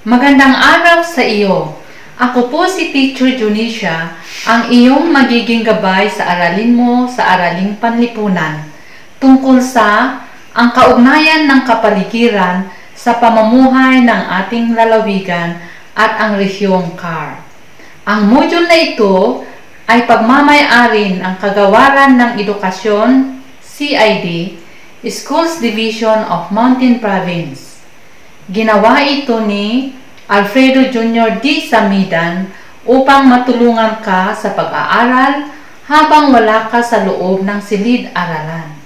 Magandang araw sa iyo. Ako po si Teacher Junicia, ang iyong magiging gabay sa aralin mo sa Araling Panlipunan tungkol sa ang kaugnayan ng kapaligiran sa pamumuhay ng ating lalawigan at ang rehiyong CAR. Ang module na ito ay pagmamay-ari ng Kagawaran ng Edukasyon, CID, Schools Division of Mountain Province. Ginawa ito ni Alfredo Jr. D. Samidan upang matulungan ka sa pag-aaral habang wala ka sa loob ng silid-aralan.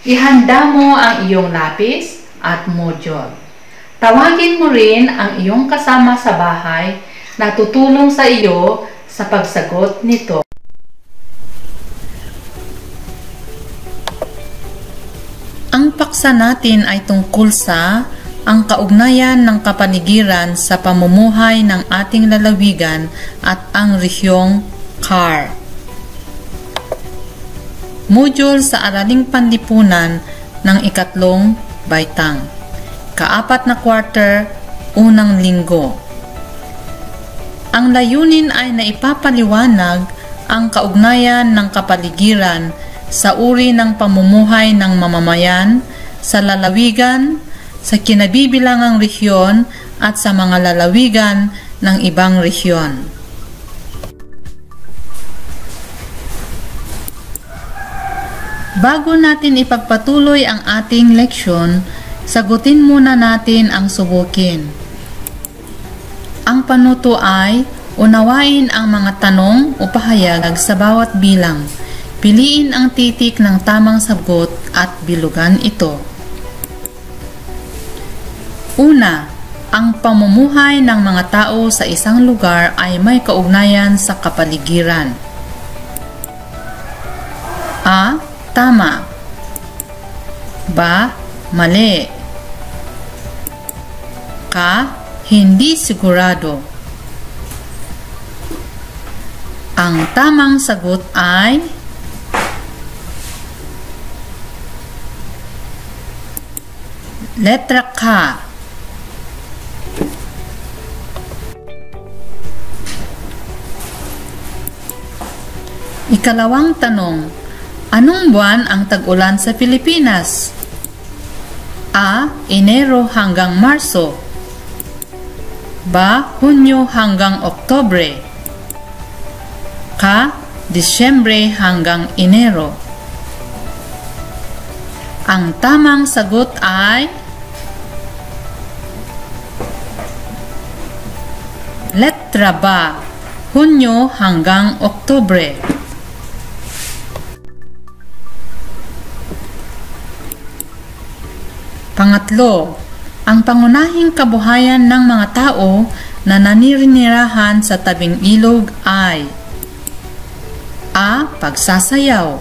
Ihanda mo ang iyong lapis at module. Tawagin mo rin ang iyong kasama sa bahay na tutulong sa iyo sa pagsagot nito. Ang paksa natin ay tungkol sa ang kaugnayan ng kapaligiran sa pamumuhay ng ating lalawigan at ang rehiyong CAR. Module sa Araling Panlipunan ng ikatlong baitang. Kaapat na quarter, unang linggo. Ang layunin ay naipapaliwanag ang kaugnayan ng kapaligiran sa uri ng pamumuhay ng mamamayan sa lalawigan, sa kinabibilangang rehiyon at sa mga lalawigan ng ibang rehiyon. Bago natin ipagpatuloy ang ating leksyon, sagutin muna natin ang subukin. Ang panuto ay unawain ang mga tanong o pahayag sa bawat bilang. Piliin ang titik ng tamang sagot at bilugan ito. Una, ang pamumuhay ng mga tao sa isang lugar ay may kaugnayan sa kapaligiran. A. Tama. B. Mali. K. Hindi sigurado. Ang tamang sagot ay letra K. Ikalawang tanong, anong buwan ang tag-ulan sa Pilipinas? A. Enero hanggang Marso. B. Hunyo hanggang Oktubre. K. Disyembre hanggang Enero. Ang tamang sagot ay letra B. Hunyo hanggang Oktubre. Pangatlo, ang pangunahing kabuhayan ng mga tao na naninirahan sa tabing ilog ay A. Pagsasayaw.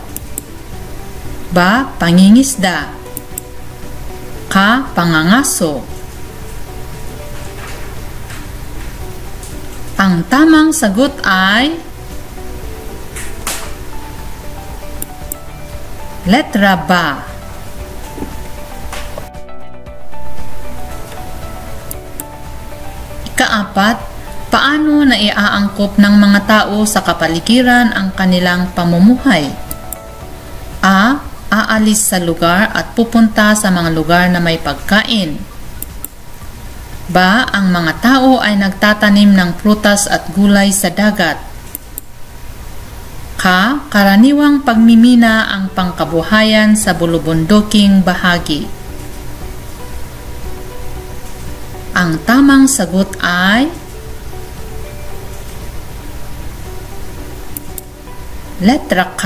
B. Pangingisda. K. Pangangaso. Ang tamang sagot ay letra B. Ikaapat, paano naiaangkop ng mga tao sa kapaligiran ang kanilang pamumuhay? A. Aalis sa lugar at pupunta sa mga lugar na may pagkain. B. Ang mga tao ay nagtatanim ng prutas at gulay sa dagat. K. Karaniwang pagmimina ang pangkabuhayan sa bulubunduking bahagi. Ang tamang sagot ay letra K.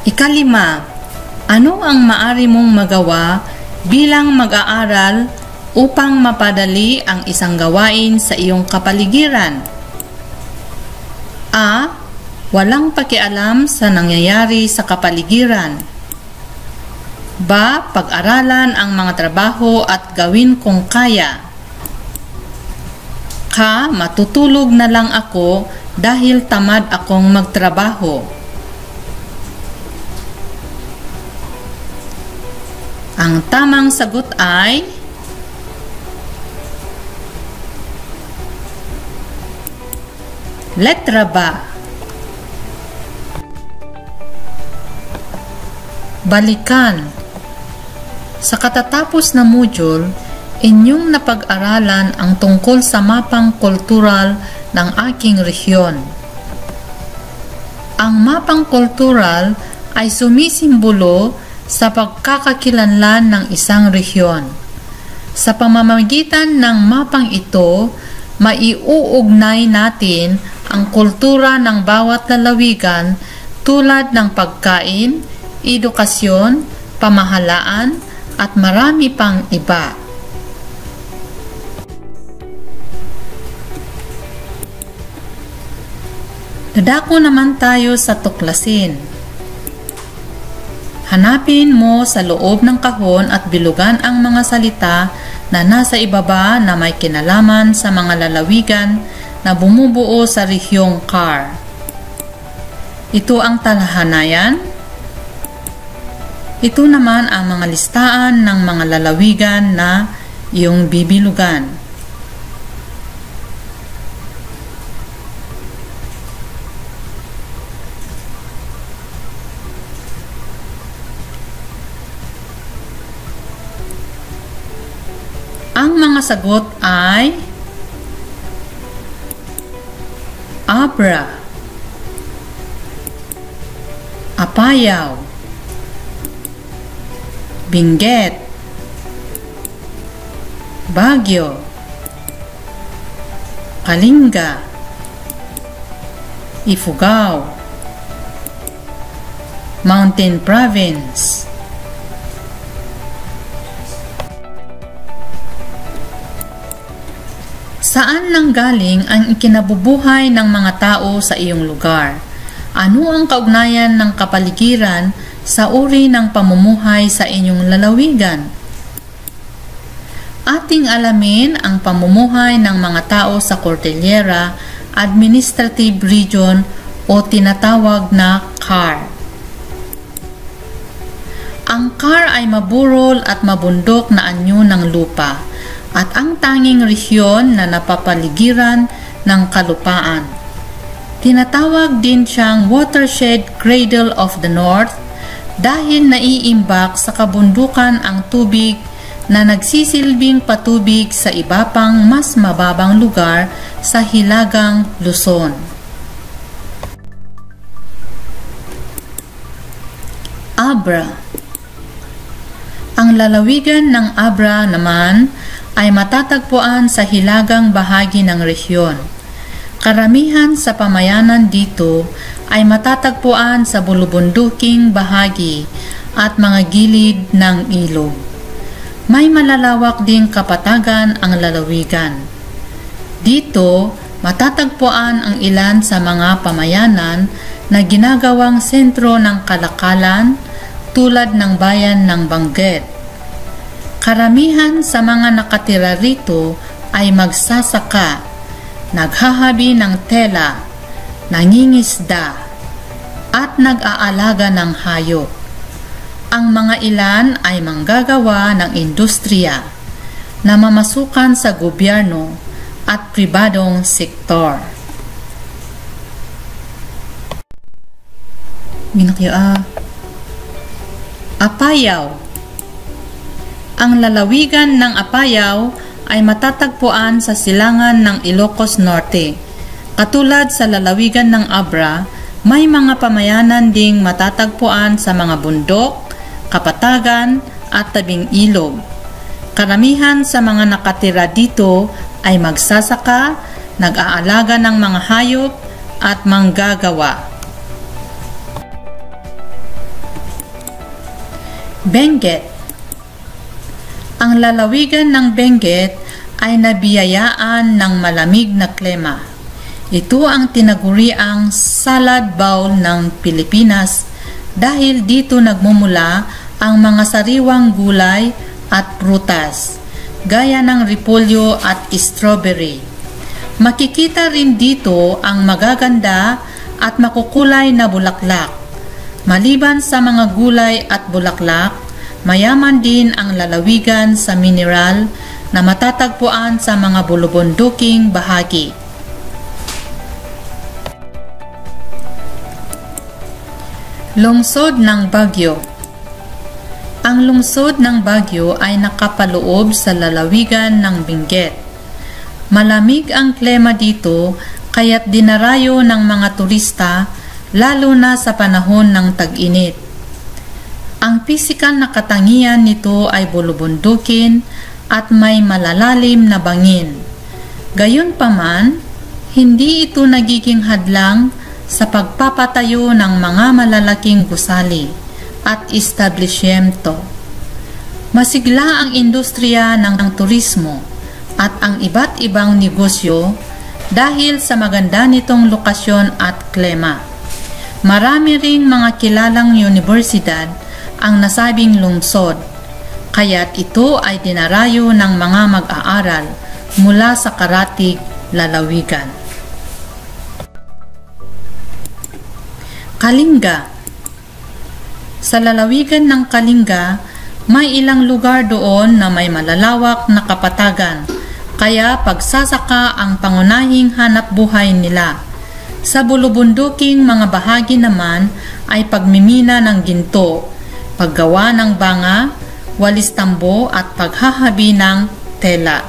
Ikalima, ano ang maaari mong magawa bilang mag-aaral upang mapadali ang isang gawain sa iyong kapaligiran? A. Walang pakialam sa nangyayari sa kapaligiran. B. Pag-aralan ang mga trabaho at gawin kung kaya. K. Matutulog na lang ako dahil tamad akong magtrabaho. Ang tamang sagot ay letra B. Balikan. Sa katatapos na module, inyong napag-aralan ang tungkol sa mapang kultural ng aking rehiyon. Ang mapang kultural ay sumisimbolo sa pagkakakilanlan ng isang rehiyon. Sa pamamagitan ng mapang ito, maiuugnay natin ang kultura ng bawat lalawigan tulad ng pagkain, edukasyon, pamahalaan, at marami pang iba. Dadako naman tayo sa tuklasin. Hanapin mo sa loob ng kahon at bilugan ang mga salita na nasa ibaba na may kinalaman sa mga lalawigan na bumubuo sa rehiyong CAR. Ito ang talahanayan. Ito naman ang mga listaan ng mga lalawigan na iyong bibilugan. Ang mga sagot ay Abra, Apayao, Benguet, Baguio, Kalinga, Ifugao, Mountain Province. Saan nanggaling ang ikinabubuhay ng mga tao sa iyong lugar? Ano ang kaugnayan ng kapaligiran sa uri ng pamumuhay sa inyong lalawigan? Ating alamin ang pamumuhay ng mga tao sa Cordillera Administrative Region o tinatawag na CAR. Ang CAR ay maburol at mabundok na anyo ng lupa at ang tanging rehiyon na napapaligiran ng kalupaan. Tinatawag din siyang Watershed Cradle of the North dahil naiimbak sa kabundukan ang tubig na nagsisilbing patubig sa iba pang mas mababang lugar sa Hilagang Luzon. Abra. Ang lalawigan ng Abra naman ay matatagpuan sa hilagang bahagi ng rehiyon. Karamihan sa pamayanan dito ay matatagpuan sa bulubunduking bahagi at mga gilid ng ilog. May malalawak ding kapatagan ang lalawigan. Dito, matatagpuan ang ilan sa mga pamayanan na ginagawang sentro ng kalakalan tulad ng bayan ng Benguet. Karamihan sa mga nakatira rito ay magsasaka, naghahabi ng tela, nangingisda, at nag-aalaga ng hayop. Ang mga ilan ay manggagawa ng industriya na mamasukan sa gobyerno at pribadong sektor. Apayao. Ang lalawigan ng Apayao ay matatagpuan sa silangan ng Ilocos Norte. Katulad sa lalawigan ng Abra, may mga pamayanan ding matatagpuan sa mga bundok, kapatagan at tabing ilog. Karamihan sa mga nakatira dito ay magsasaka, nag-aalaga ng mga hayop at manggagawa. Benguet. Ang lalawigan ng Benguet ay nabiyayaan ng malamig na klima. Ito ang tinaguriang salad bowl ng Pilipinas dahil dito nagmumula ang mga sariwang gulay at prutas, gaya ng repolyo at strawberry. Makikita rin dito ang magaganda at makukulay na bulaklak. Maliban sa mga gulay at bulaklak, Mayaman din ang lalawigan sa mineral na matatagpuan sa mga bulubunduking bahagi. Lungsod ng Baguio. Ang lungsod ng Baguio ay nakapaloob sa lalawigan ng Benguet. Malamig ang klima dito kaya't dinarayo ng mga turista lalo na sa panahon ng tag-init. Ang pisikal na katangian nito ay bulubundukin at may malalalim na bangin. Gayunpaman, hindi ito nagiging hadlang sa pagpapatayo ng mga malalaking gusali at establishmento. Masigla ang industriya ng turismo at ang iba't ibang negosyo dahil sa maganda nitong lokasyon at klima. Marami ring mga kilalang universidad ang nasabing lungsod, kaya't ito ay dinarayo ng mga mag-aaral mula sa karatig lalawigan. Kalinga. Sa lalawigan ng Kalinga, may ilang lugar doon na may malalawak na kapatagan, kaya pagsasaka ang pangunahing hanap buhay nila. Sa bulubunduking mga bahagi naman ay pagmimina ng ginto, paggawa ng banga, walis tambo at paghahabi ng tela.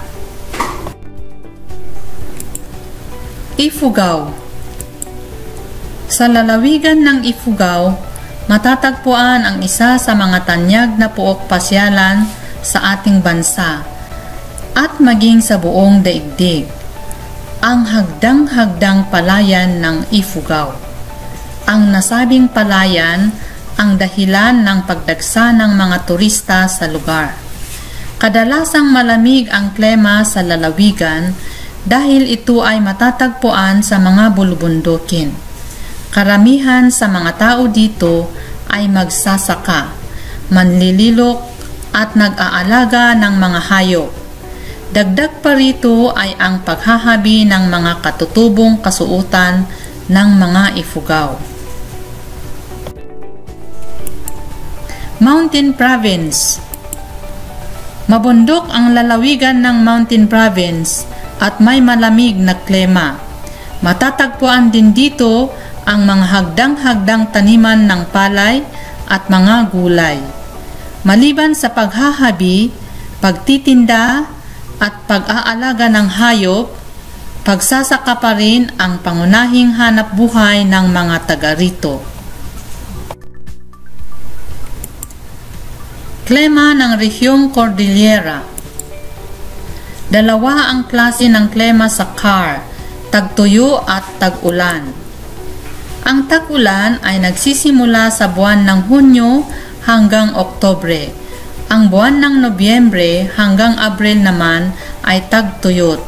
Ifugao. Sa lalawigan ng Ifugao, matatagpuan ang isa sa mga tanyag na puok pasyalan sa ating bansa at maging sa buong daigdig, ang hagdang-hagdang palayan ng Ifugao. Ang nasabing palayan ang dahilan ng pagdagsa ng mga turista sa lugar. Kadalasang malamig ang klima sa lalawigan dahil ito ay matatagpuan sa mga bulubundukin. Karamihan sa mga tao dito ay magsasaka, manlililok at nag-aalaga ng mga hayop. Dagdag pa rito ay ang paghahabi ng mga katutubong kasuotan ng mga Ifugao. Mountain Province. Mabundok ang lalawigan ng Mountain Province at may malamig na klima. Matatagpuan din dito ang mga hagdang-hagdang taniman ng palay at mga gulay. Maliban sa paghahabi, pagtitinda at pag-aalaga ng hayop, pagsasaka pa rin ang pangunahing hanap buhay ng mga taga rito. Klima ng rehiyong Cordillera. Dalawa ang klase ng klima sa CAR, tagtuyo at tag-ulan. Ang tag-ulan ay nagsisimula sa buwan ng Hunyo hanggang Oktubre. Ang buwan ng Nobyembre hanggang Abril naman ay tagtuyot.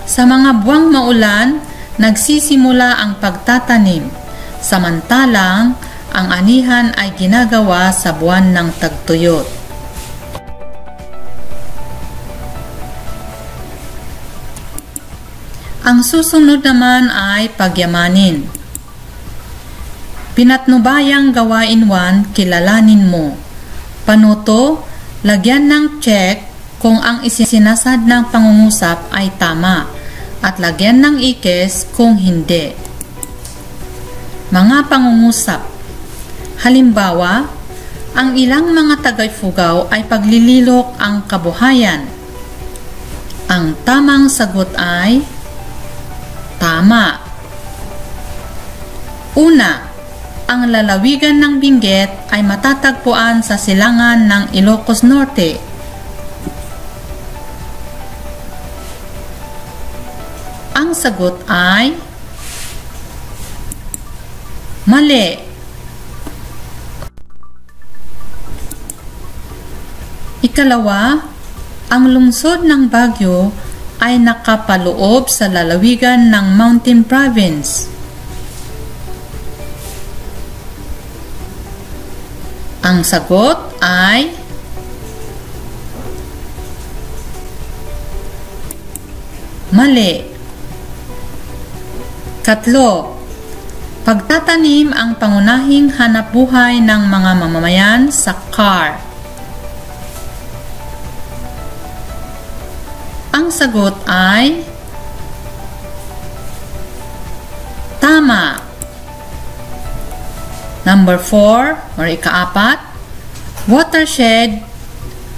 Sa mga buwang maulan, nagsisimula ang pagtatanim. Samantalang, ang anihan ay ginagawa sa buwan ng tagtuyot. Ang susunod naman ay pagyamanin. Pinatnubayang gawain 1, kilalanin mo. Panuto, lagyan ng check kung ang isinasad ng pangungusap ay tama at lagyan ng ikes kung hindi. Mga pangungusap. Halimbawa, ang ilang mga taga-Ifugao ay paglililok ang kabuhayan. Ang tamang sagot ay tama. Una, ang lalawigan ng Benguet ay matatagpuan sa silangan ng Ilocos Norte. Ang sagot ay mali. Ikalawa, ang lungsod ng Baguio ay nakapaloob sa lalawigan ng Mountain Province. Ang sagot ay mali. Katlo, pagtatanim ang pangunahing hanapbuhay ng mga mamamayan sa CAR. sagot ay tama. Number 4 or ika-4, watershed,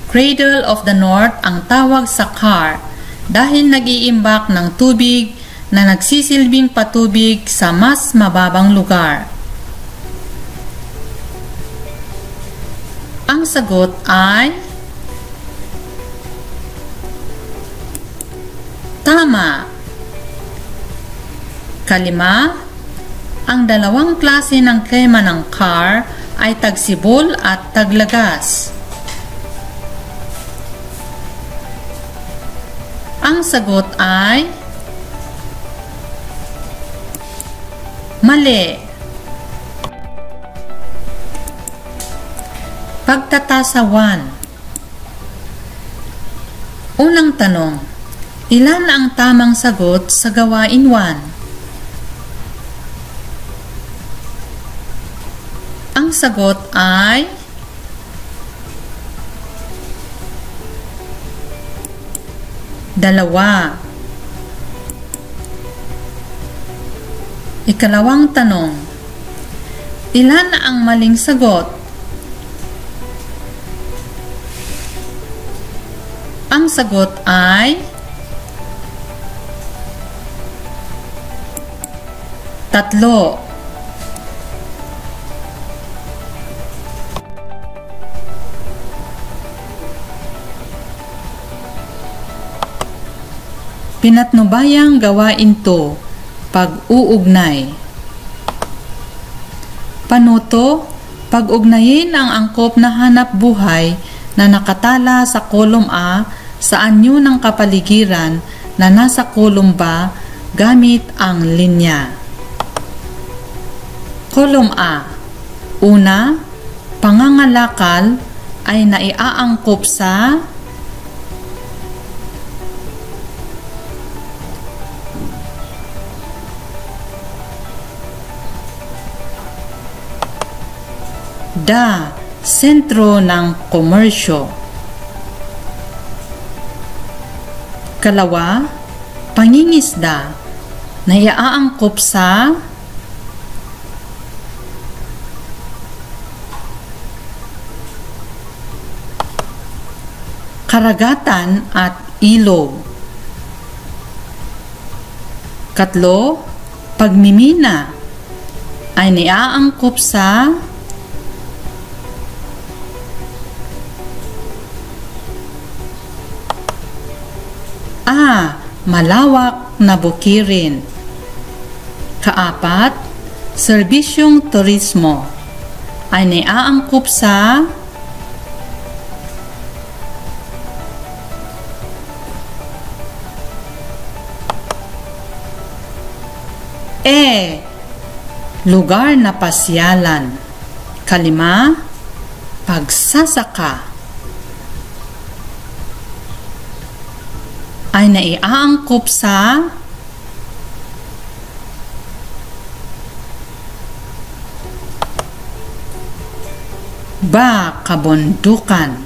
cradle of the north ang tawag sa Khar dahil nag-iimbak ng tubig na nagsisilbing patubig sa mas mababang lugar. Ang sagot ay tama. Kalima, ang dalawang klase ng krema ng Khar ay tagsibol at taglagas. Ang sagot ay mali. Pagtatasa 1. Unang tanong, ilan ang tamang sagot sa gawain 1? Ang sagot ay dalawa. Ikalawang tanong, ilan ang maling sagot? Ang sagot ay tatlo. Pinatnubayang gawain to, pag-uugnay. Panuto, pag-ugnayin ang angkop na hanap buhay na nakatala sa kolom A sa anyo ng kapaligiran na nasa kolom B gamit ang linya. Kolom A. Una, pangangalakal ay naiaangkop sa da, sentro ng komersyo. Kalawa, pangingisda na iaangkop sa karagatan at ilog. Katlo, pagmimina ay naiaangkop sa A, malawak na bukirin. Kaapat, serbisyong turismo ay naiaangkop sa E, lugar na pasyalan. Kalima, pagsasaka ay naiaangkop sa ba, kabundukan.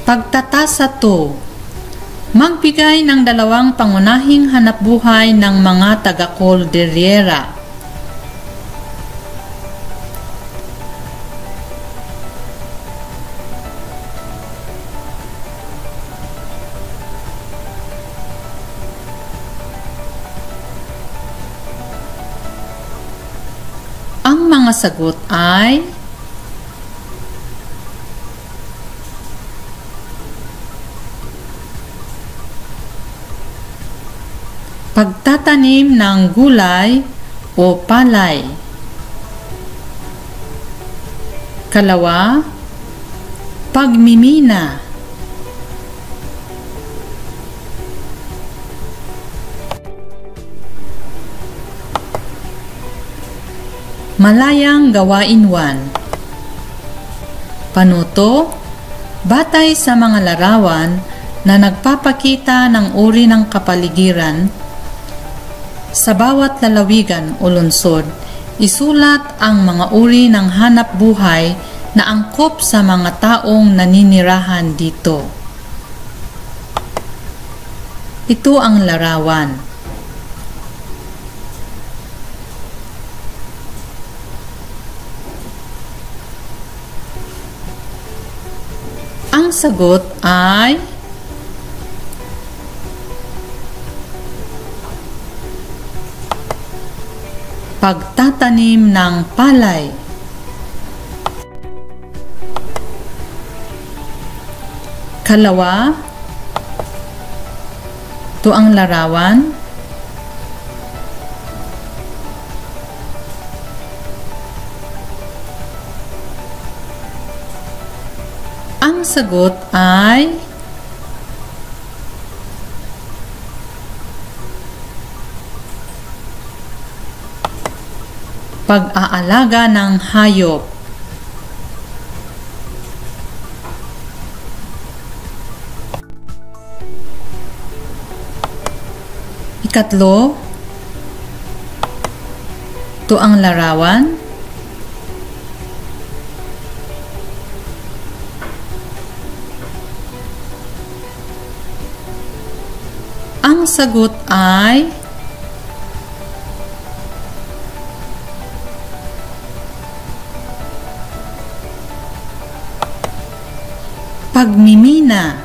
Pagtatasa 2. Magbigay ng dalawang pangunahing hanapbuhay ng mga taga-Cordillera. Ang mga sagot ay pagtatanim ng gulay o palay. Kalawa, pagmimina. Malayang gawain 1. Panuto, batay sa mga larawan na nagpapakita ng uri ng kapaligiran, sa bawat lalawigan o lungsod, isulat ang mga uri ng hanap buhay na angkop sa mga taong naninirahan dito. Ito ang larawan. Ang sagot ay pagtatanim ng palay. Kalawa, ito ang larawan. Ang sagot ay pag-aalaga ng hayop. Ikatlo, ito ang larawan. Ang sagot ay pagmimina.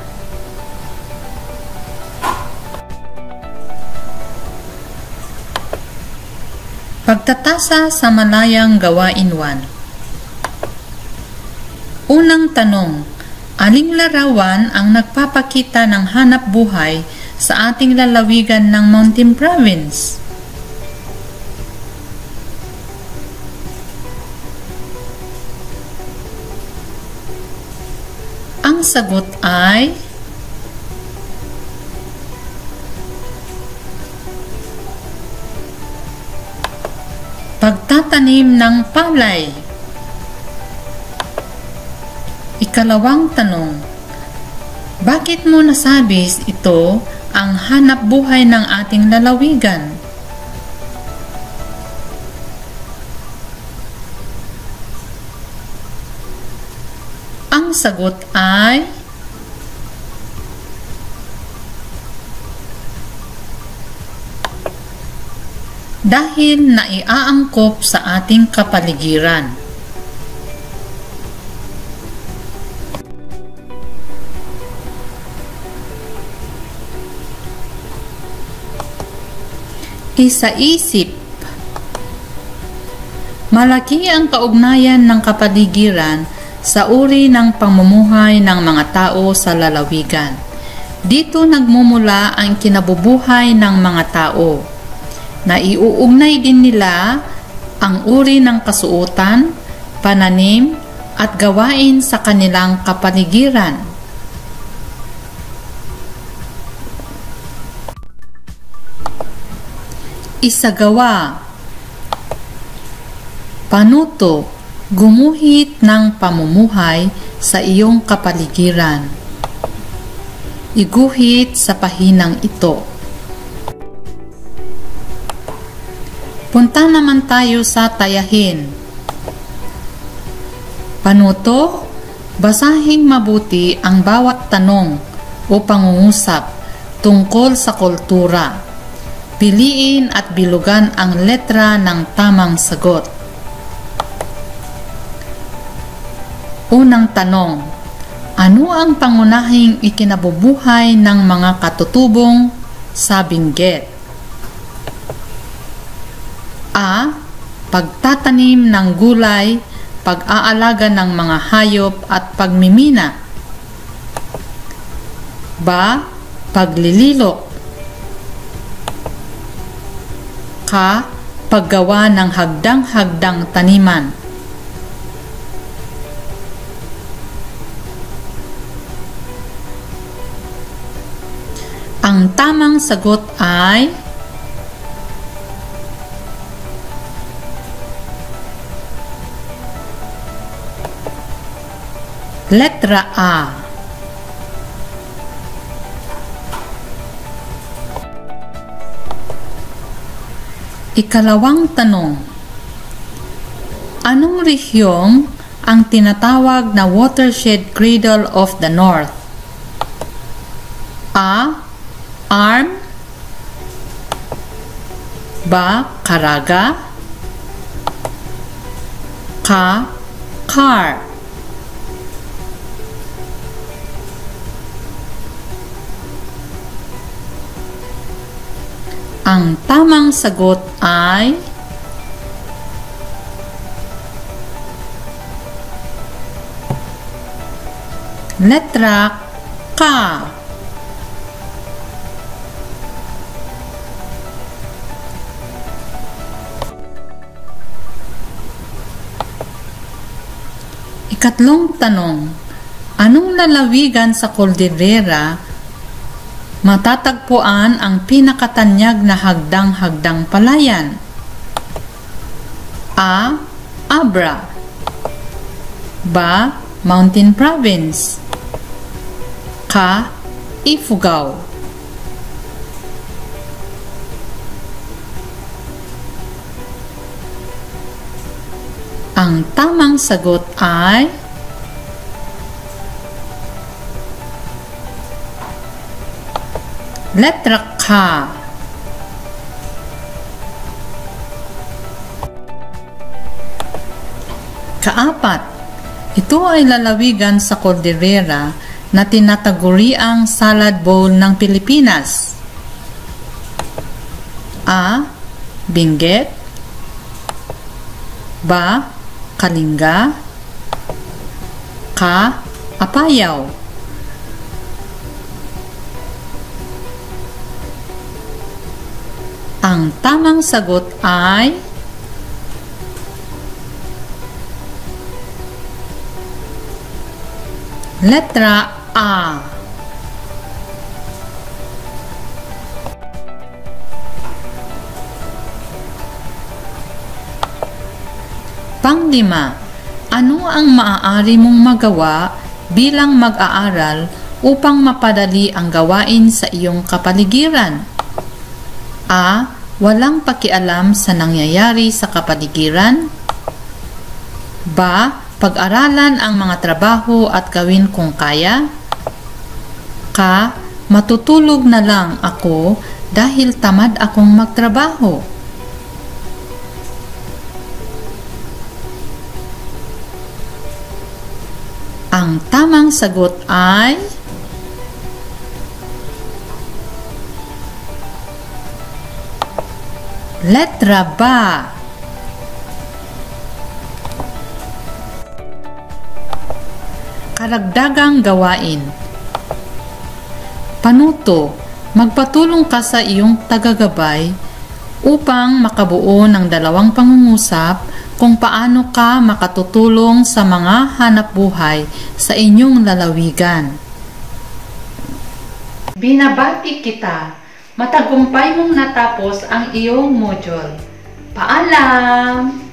Pagtatasa sa malayang gawain 1. Unang tanong, aling larawan ang nagpapakita ng hanap buhay sa ating lalawigan ng Mountain Province? Ang sagot ay pagtatanim ng palay. Ikalawang tanong, bakit mo nasabi ito ang hanap buhay ng ating lalawigan? Ang sagot ay dahil naiaangkop sa ating kapaligiran. Isa-isip. Malaki ang kaugnayan ng kapaligiran sa uri ng pamumuhay ng mga tao sa lalawigan. Dito nagmumula ang kinabubuhay ng mga tao. Naiuugnay din nila ang uri ng kasuotan, pananim, at gawain sa kanilang kapaligiran. Isagawa. Panuto, gumuhit ng pamumuhay sa iyong kapaligiran. Iguhit sa pahinang ito. Punta naman tayo sa tayahin. Panuto, basahing mabuti ang bawat tanong o pangungusap tungkol sa kultura. Piliin at bilugan ang letra ng tamang sagot. Unang tanong, ano ang pangunahing ikinabubuhay ng mga katutubong sa Benguet? A. Pagtatanim ng gulay, pag-aalaga ng mga hayop at pagmimina. B. Paglililok. K. Paggawa ng hagdang-hagdang taniman. Ang tamang sagot ay letra A. Ikalawang tanong, anong rehiyong ang tinatawag na watershed cradle of the North? A. Arm. B. Caraga. C. Car. Ang tamang sagot ay letra K. Ikatlong tanong, anong lalawigan sa Cordillera matatagpuan ang pinakatanyag na hagdang-hagdang palayan? A. Abra. B. Mountain Province. C. Ifugao. Ang tamang sagot ay letra K. Kaapat, ito ay lalawigan sa Cordillera na tinataguriang salad bowl ng Pilipinas. A. Benguet. B. Kalinga. K. Apayao. Ang tamang sagot ay letra A. Panglima, ano ang maaari mong magawa bilang mag-aaral upang mapadali ang gawain sa iyong kapaligiran? A. Walang pakialam sa nangyayari sa kapaligiran. B. Pag-aralan ang mga trabaho at gawin kung kaya. K. Matutulog na lang ako dahil tamad akong magtrabaho. Ang tamang sagot ay letra B. Karagdagang gawain. Panuto, magpatulong ka sa iyong tagagabay upang makabuo ng dalawang pangungusap kung paano ka makatutulong sa mga hanapbuhay sa inyong lalawigan. Binabati kita. Matagumpay mong natapos ang iyong module. Paalam!